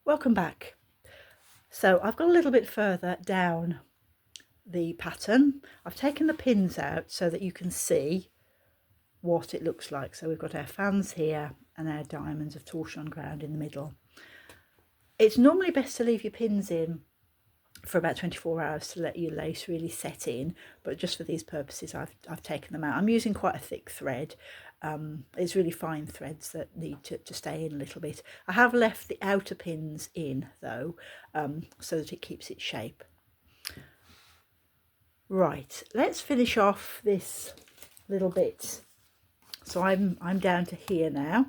Welcome back. So I've got a little bit further down the pattern. I've taken the pins out so that you can see what it looks like. So we've got our fans here and our diamonds of Torchon Ground in the middle. It's normally best to leave your pins in for about 24 hours to let your lace really set in, but just for these purposes I've taken them out. I'm using quite a thick thread. It's really fine threads that need to stay in a little bit. I have left the outer pins in though, so that it keeps its shape. Right, let's finish off this little bit. So I'm down to here now.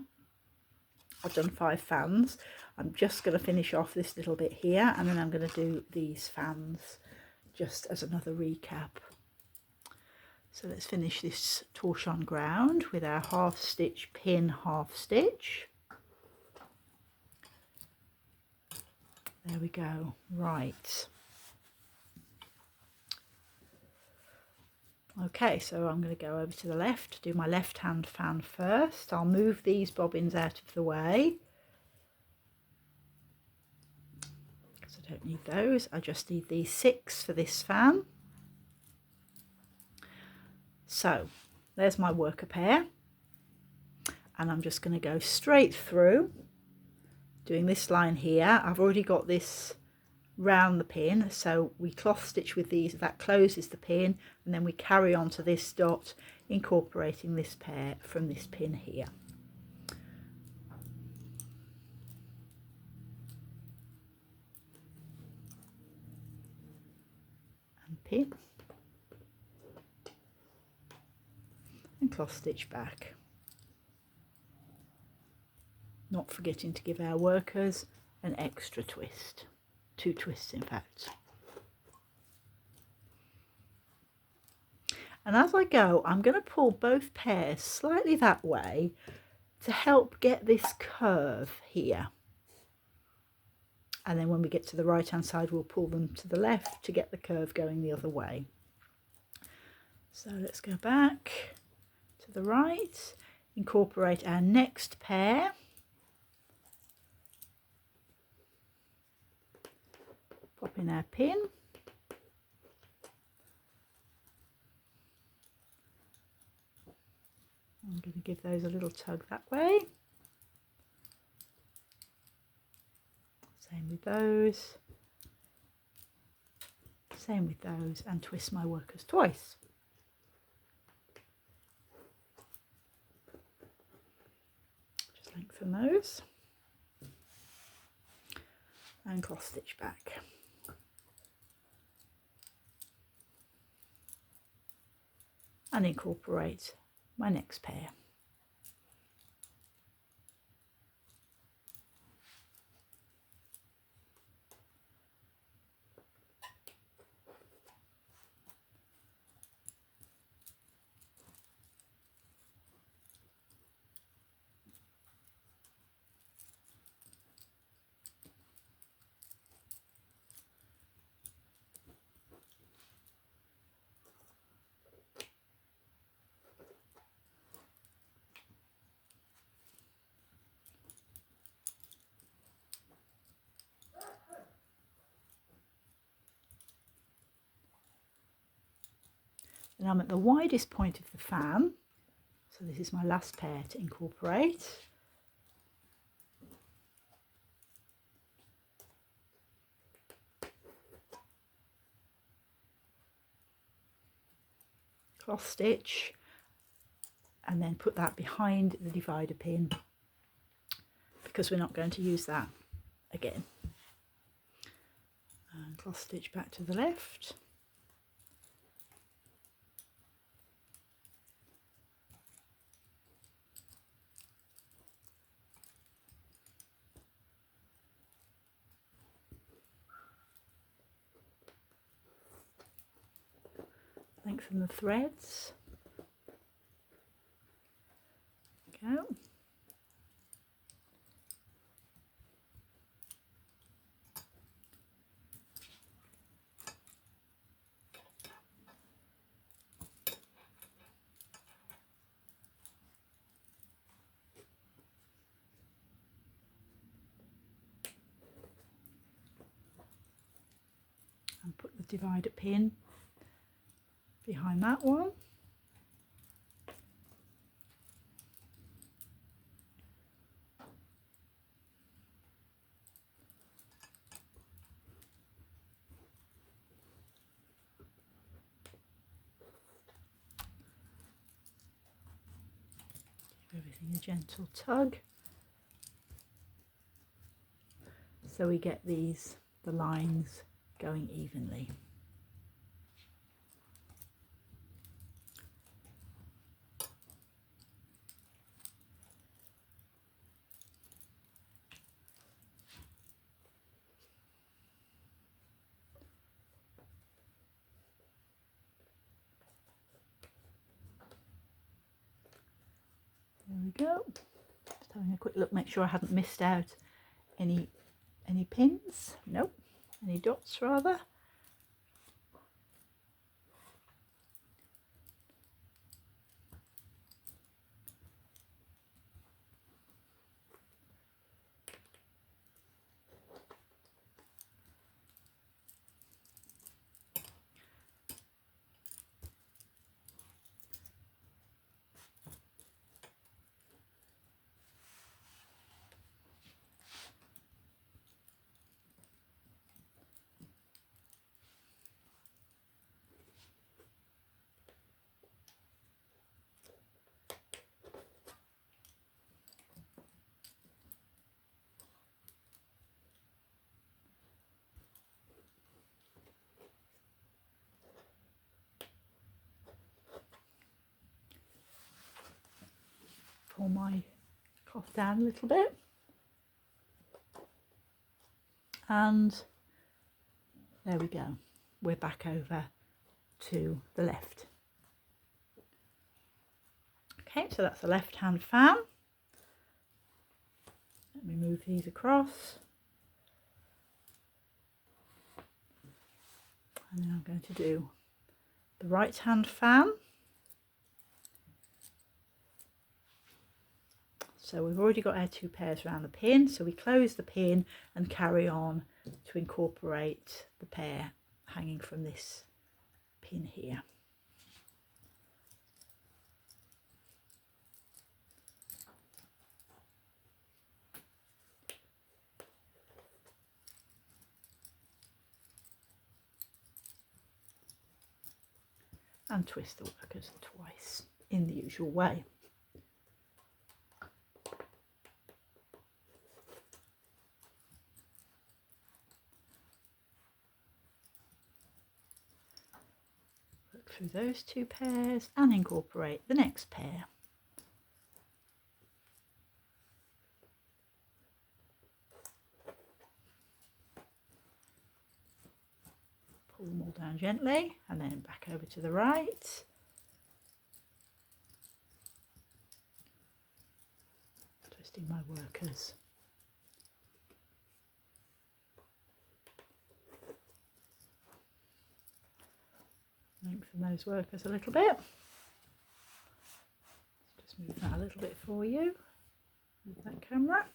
I've done 5 fans. I'm just going to finish off this little bit here, and then I'm going to do these fans just as another recap. So let's finish this Torchon Ground with our half stitch pin half stitch. There we go. Right. Okay, so I'm going to go over to the left, do my left hand fan first. I'll move these bobbins out of the way, because I don't need those. I just need these 6 for this fan. So there's my worker pair, and I'm just going to go straight through doing this line here. I've already got this round the pin, so we cloth stitch with these, that closes the pin, and then we carry on to this dot, incorporating this pair from this pin here. And pin and cloth stitch back, not forgetting to give our workers an extra twist, 2 twists in fact. And as I go, I'm going to pull both pairs slightly that way to help get this curve here. And then when we get to the right hand side, we'll pull them to the left to get the curve going the other way. So let's go back to the right, incorporate our next pair. Pop in our pin. I'm going to give those a little tug that way. Same with those. Same with those, and twist my workers twice. Just lengthen those. And cloth stitch back. And incorporate my next pair. And I'm at the widest point of the fan, so this is my last pair to incorporate. Cloth stitch, and then put that behind the divider pin, because we're not going to use that again. And cloth stitch back to the left. Lengthen the threads. Go. put the divider pin behind that one. Give everything a gentle tug so we get the lines going evenly. There we go. Just having a quick look, make sure I haven't missed out any pins. Nope. Any dots rather. Pull my cloth down a little bit, and there we go, we're back over to the left. Okay, so that's the left hand fan. Let me move these across, and then I'm going to do the right hand fan. So we've already got our 2 pairs around the pin, so we close the pin and carry on to incorporate the pair hanging from this pin here. And twist the workers twice in the usual way. Through those 2 pairs and incorporate the next pair. Pull them all down gently and then back over to the right. Twisting my workers. Lengthen those workers a little bit. Let's just move that a little bit for you with that camera.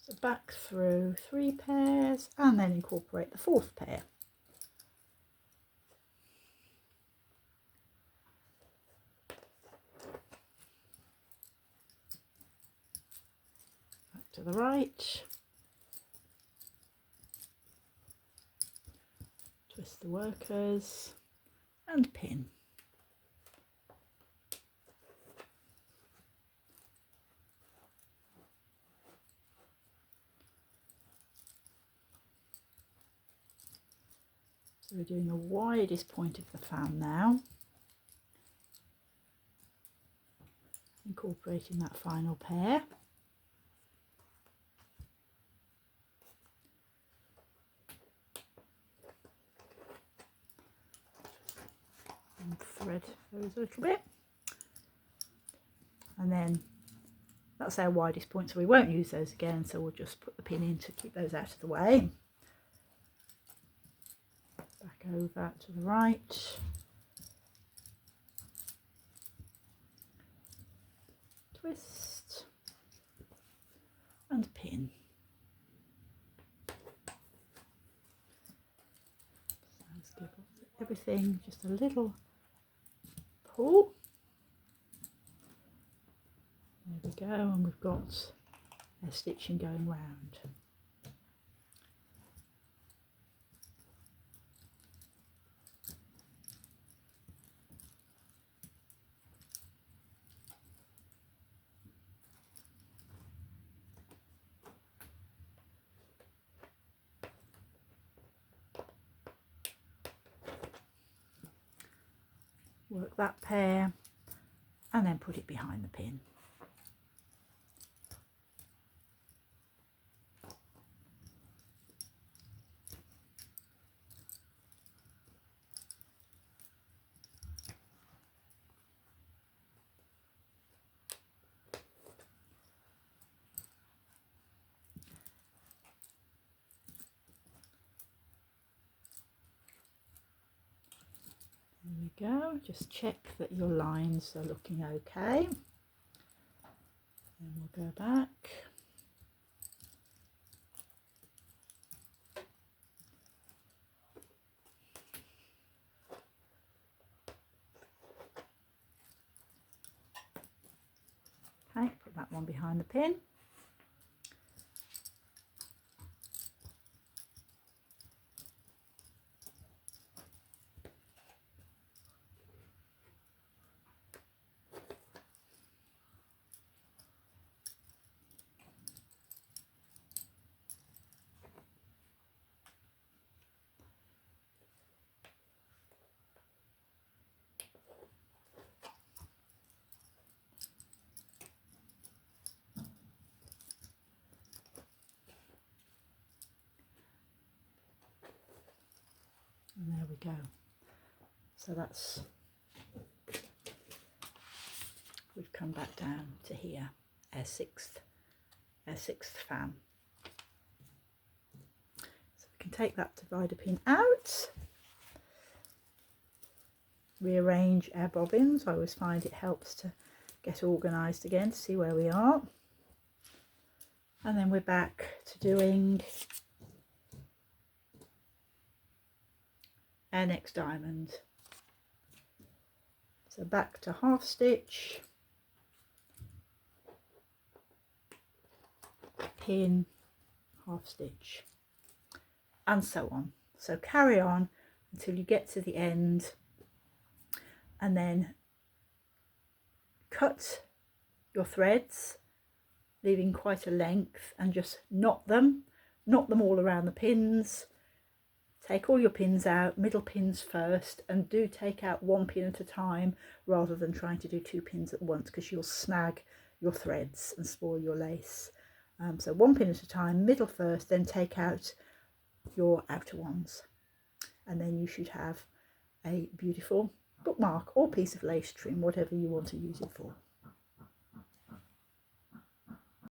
So back through 3 pairs and then incorporate the 4th pair. Back to the right. Twist the workers and pin. So we're doing the widest point of the fan now, incorporating that final pair. Thread those a little bit, and then that's our widest point, so we won't use those again, so we'll just put the pin in to keep those out of the way. Back over to the right, twist and pin. anything, just a little pull. There we go, and we've got our stitching going round. Work that pair and then put it behind the pin. There we go, just check that your lines are looking okay. And we'll go back. Okay, put that one behind the pin. And there we go. So that's, we've come back down to here, our sixth fan. So we can take that divider pin out, rearrange our bobbins. I always find it helps to get organised again to see where we are. And then we're back to doing our next diamond. So back to half stitch, pin, half stitch, and so on. So carry on until you get to the end, and then cut your threads, leaving quite a length, and just knot them all around the pins. Take all your pins out, middle pins first, and do take out one pin at a time rather than trying to do 2 pins at once, because you'll snag your threads and spoil your lace. So 1 pin at a time, middle first, then take out your outer ones, and then you should have a beautiful bookmark or piece of lace trim, whatever you want to use it for.